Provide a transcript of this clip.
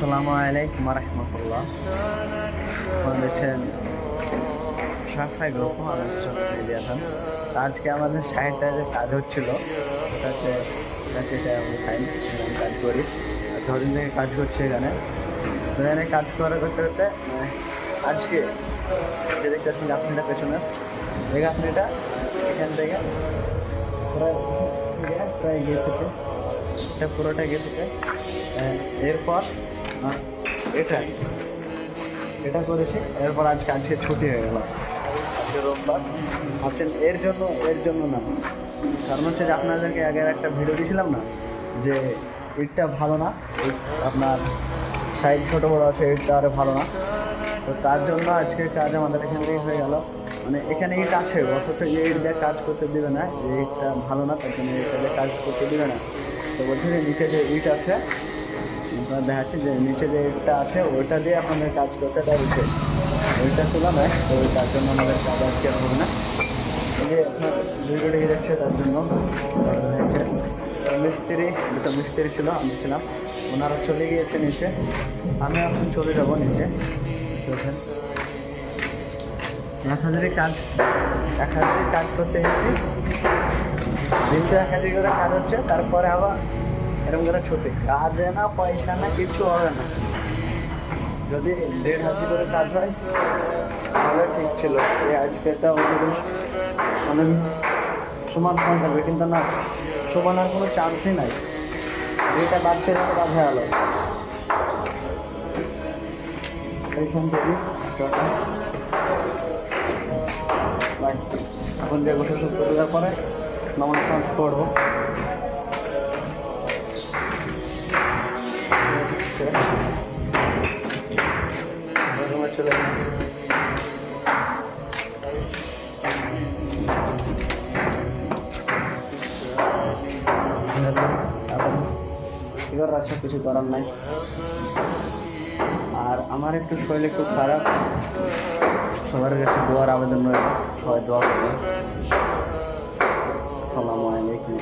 আসসালামু আলাইকুম রহমতুল্লাহ। দেখছেন সাফাই গ্রুপ দিয়েছেন। আজকে আমাদের সাইডটা যে কাজ হচ্ছিল সেটাতে সাইড কাজ করি, যতদিন থেকে কাজ করছি এখানে কাজ করতে করতে আজকে যে দেখতেছেন গাছটা পেছনে এই গাছটা এখান থেকে প্রায় গিয়ে থেকে এটা পুরোটা গিয়ে থেকে এরপর এটা করেছি। এরপর আজকে ছুটি হয়ে গেল, আজকে রোববার। ভাবছেন এর জন্য না, কারণ হচ্ছে যে আপনাদেরকে আগের একটা ভিডিও দিয়েছিলাম না যে ইটটা ভালো না, আপনার সাইজ ছোটো বড়ো আছে, ইটটা আরও ভালো না। তো তার জন্য আজকে কাজ আমাদের এখান থেকে হয়ে গেল। মানে এখানে ইট আছে, অথচ এই ইট দিয়ে কাজ করতে দেবে না, যে ইটটা ভালো না তার জন্য এটা দিয়ে কাজ করতে দেবে না। তো বলছি যে নিচে যে ইট আছে দেখাচ্ছি, যে নিচে যে ইটটা আছে ওইটা দিয়ে আপনাদের কাজ করতে দেবে, ওইটা তোলা নয়। তো তার জন্য আমাদের কাজ আজকে হবে না। এই যে আপনার ভিডিওটা যাচ্ছে তার জন্য দুটো মিস্ত্রি ছিল, আমি ছিলাম, ওনারা চলে গিয়েছে নিচে, আমি এখন চলে যাব নিচে। এক হাজারই কাজ করতে এসেছি, দিনটা 1000 করে কাজ হচ্ছে, তারপরে আবার এরকম করে ছুটি। কাজে না পয়সা না কিছু হবে না। যদি 1500 করে কাজ হয় তাহলে ঠিক ছিল, এই আজকে এটা অনেক সমান থাকবে, কিন্তু না, সমানের কোনো চান্সই নাই। যেটা বাড়ছে সেটা বাধা গেল এইখান থেকে। এখন যে গোটা সব দেওয়ার পরে নমন করবো। চলে এবার আচ্ছা কিছু করার নাই। আর আমার একটু শরীর একটু খারাপ, সবার কাছে দোয়ার আবেদন রয়েছে, সবাই দোয়া করবে। আসসালামু আলাইকুম।